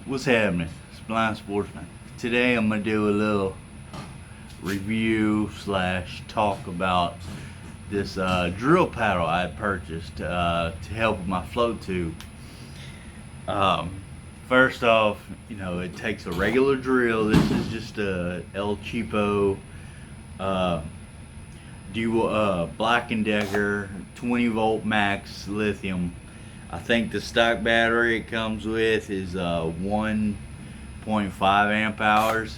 What's happening? It's Blind Sportsman. Today I'm gonna do a little review slash talk about this drill paddle I had purchased to help with my float tube. First off, it takes a regular drill. This is just a El Cheapo Black & Decker 20 volt max lithium. I think the stock battery it comes with is 1.5 amp hours.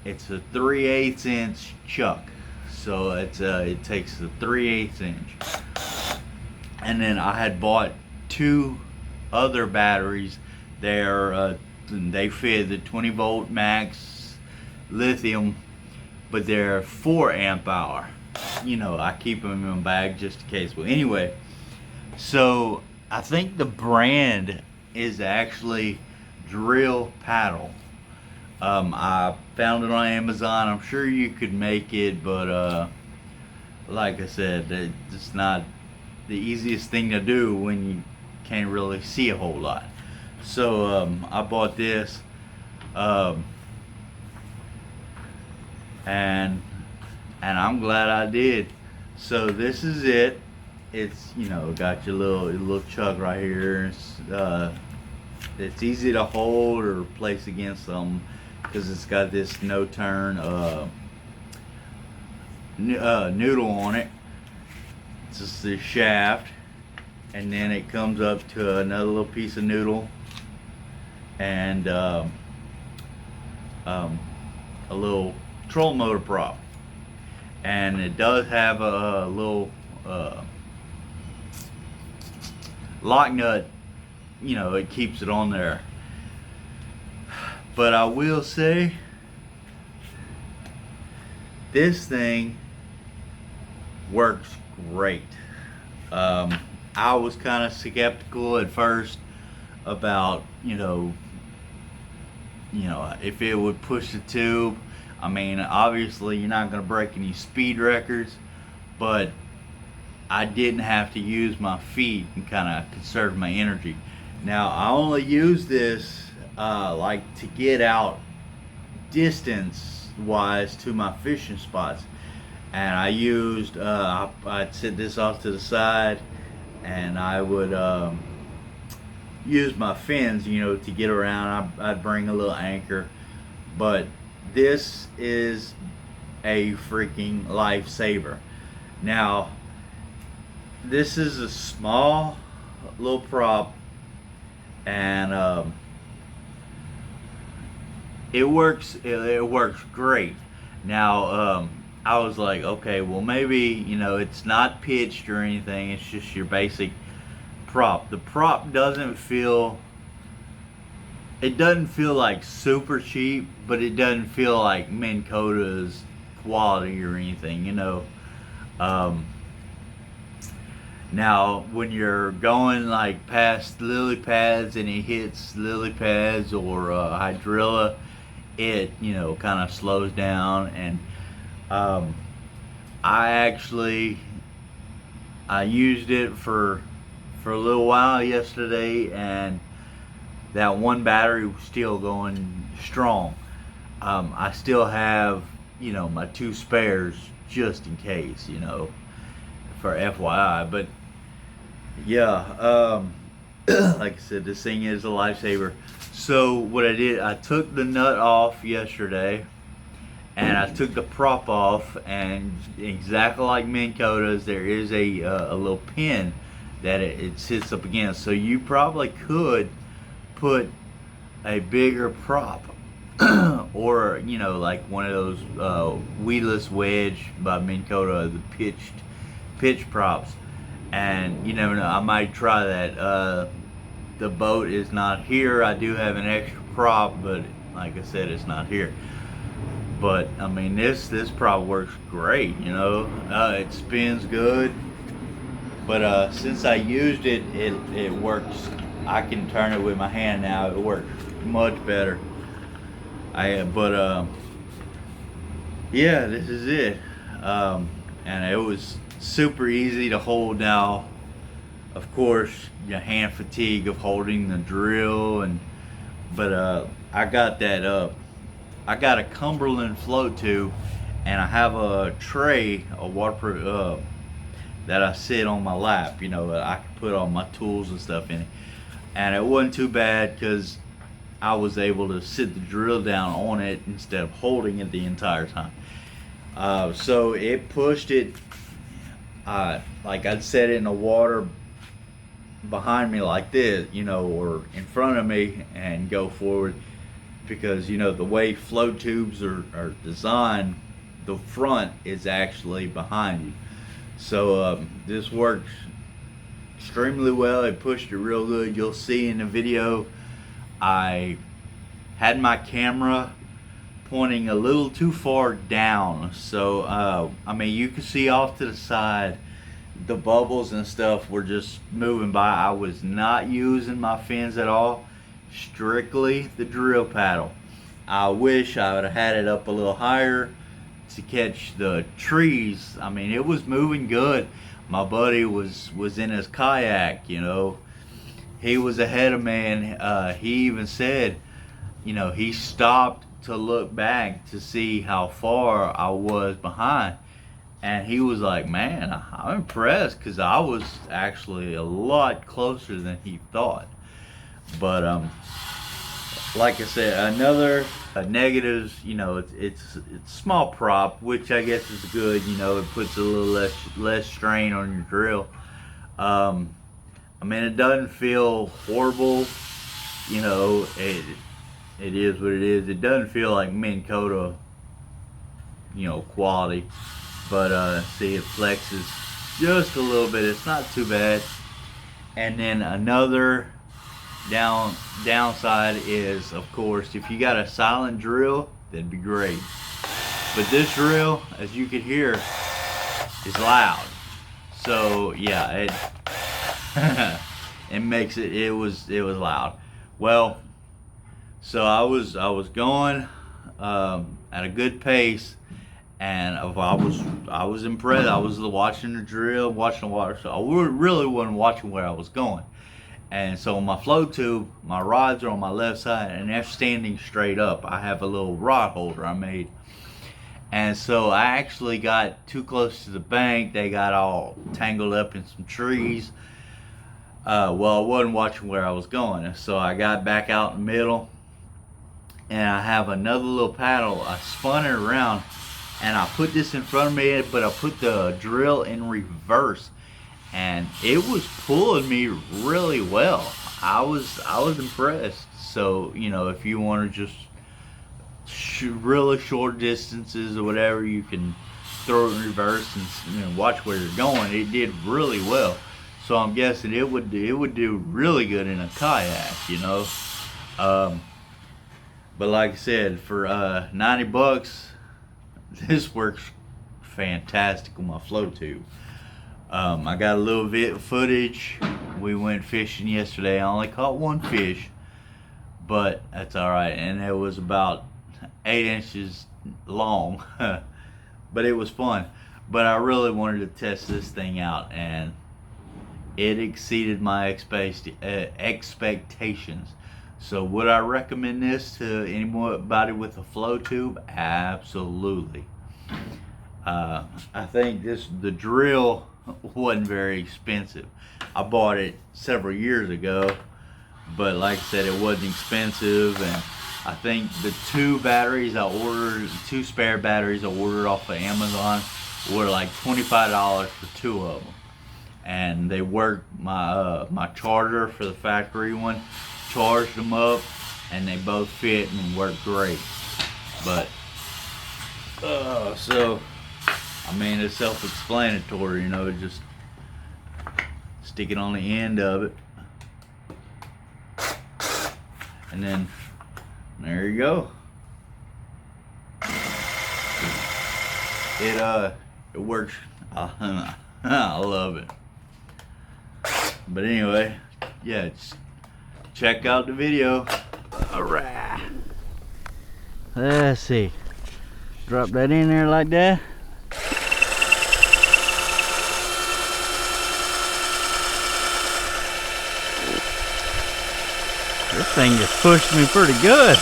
It's a 3/8 inch chuck, so it takes a 3/8 inch. And then I had bought two other batteries. They fit the 20 volt max lithium, but they're 4 amp hour. I keep them in my bag just in case. Well, anyway, so I think the brand is actually Drill Paddle. I found it on Amazon. I'm sure you could make it, but like I said, it's not the easiest thing to do when you can't really see a whole lot. So I bought this, and I'm glad I did. So this is it. It's got your little chuck right here. It's easy to hold or place against something because it's got this no turn noodle on it. It's just the shaft, and then it comes up to another little piece of noodle and a little trolling motor prop. And it does have a little lock nut, it keeps it on there. But I will say, this thing works great. I was kind of skeptical at first about, if it would push the tube. I mean, obviously you're not going to break any speed records, but I didn't have to use my feet and kind of conserve my energy. Now, I only use this like to get out distance wise to my fishing spots. And I used, I'd set this off to the side, and I would use my fins, to get around. I'd bring a little anchor. But this is a freaking lifesaver. Now, this is a small little prop, and it works great. Now, I was like, okay, well, maybe it's not pitched or anything. It's just your basic prop. The prop doesn't feel like super cheap, but it doesn't feel like Minn Kota's quality or anything, Now, when you're going like past lily pads and it hits lily pads or hydrilla, it kind of slows down. And I used it for a little while yesterday, and that one battery was still going strong. I still have my two spares just in case, for FYI. But yeah, like I said, this thing is a lifesaver. So what I did, I took the nut off yesterday, and I took the prop off, and exactly like Minn Kota's, there is a little pin that it sits up against. So you probably could put a bigger prop or like one of those weedless wedge by Minn Kota, the pitch props. And you never know, I might try that. The boat is not here. I do have an extra prop, but like I said, it's not here. But I mean, this prop works great. It spins good. But since I used it, it works. I can turn it with my hand now. It works much better. Yeah, this is it. And it was super easy to hold. Now, of course, your hand fatigue of holding the drill and But I got that up. I got a Cumberland float tube, and I have a tray, a waterproof, that I sit on my lap. You know, I can put all my tools and stuff in it, and it wasn't too bad because I was able to sit the drill down on it instead of holding it the entire time. So it pushed it, like I'd set it in the water behind me like this, you know, or in front of me and go forward, because you know the way float tubes are designed, the front is actually behind you. So this works extremely well. It pushed it real good. You'll see in the video I had my camera pointing a little too far down, so I mean, you can see off to the side the bubbles and stuff were just moving by. I was not using my fins at all, strictly the drill paddle. I wish I would have had it up a little higher to catch the trees. I mean, it was moving good. My buddy was in his kayak, you know, he was ahead of me, and he even said, you know, he stopped to look back to see how far I was behind, and he was like, man, I'm impressed, because I was actually a lot closer than he thought. But like I said, another negatives, you know, it's small prop, which I guess is good. You know, it puts a little less strain on your drill. I mean, it doesn't feel horrible, you know, it is what it is. It doesn't feel like Minn Kota, you know, quality, but see, it flexes just a little bit. It's not too bad. And then another downside is, of course, if you got a silent drill, that'd be great. But this drill, as you can hear, is loud. So yeah, it it makes it was loud. Well, so I was going at a good pace, and I was impressed. I was watching the drill, watching the water, so I really wasn't watching where I was going. And so my float tube, my rods are on my left side, and they're standing straight up. I have a little rod holder I made. And so I actually got too close to the bank. They got all tangled up in some trees. Well, I wasn't watching where I was going. So I got back out in the middle, and I have another little paddle. I spun it around, and I put this in front of me, but I put the drill in reverse, and it was pulling me really well. I was impressed. So, you know, if you want to just really short distances or whatever, you can throw it in reverse and, you know, watch where you're going. It did really well. So I'm guessing it would do really good in a kayak, you know. But like I said, for $90, this works fantastic on my float tube. I got a little bit of footage. We went fishing yesterday. I only caught one fish, but that's all right. And it was about 8 inches long, but it was fun. But I really wanted to test this thing out, and it exceeded my expectations. So would I recommend this to anybody with a float tube? Absolutely. I think the drill wasn't very expensive. I bought it several years ago, but like I said, it wasn't expensive. And I think the two spare batteries I ordered off of Amazon were like $25 for 2 of them. And they worked. My charger for the factory one, charged them up, and they both fit and worked great. But so I mean, it's self-explanatory, you know, just stick it on the end of it, and then there you go. It works. I love it. But anyway, yeah, just check out the video. All right. Let's see. Drop that in there like that. This thing just pushed me pretty good.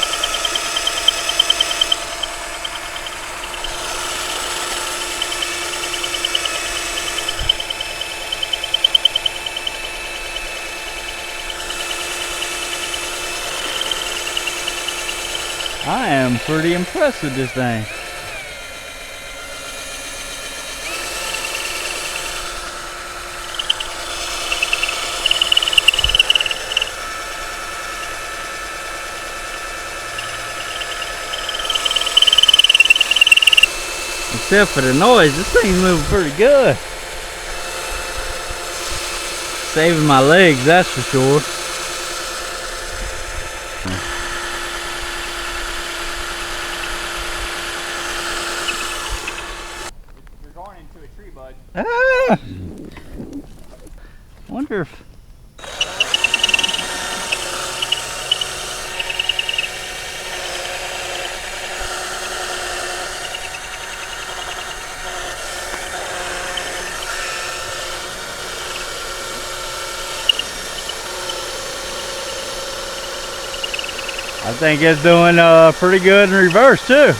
I am pretty impressed with this thing. Except for the noise, this thing's moving pretty good. Saving my legs, that's for sure. You're going into a tree, bud. Ah! Wonder if... I think it's doing pretty good in reverse too.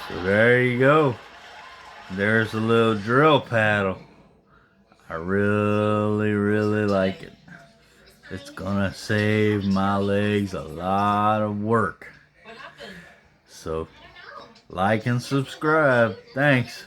So there you go. There's a little drill paddle. I really like it. It's gonna save my legs a lot of work. So like and subscribe. Thanks.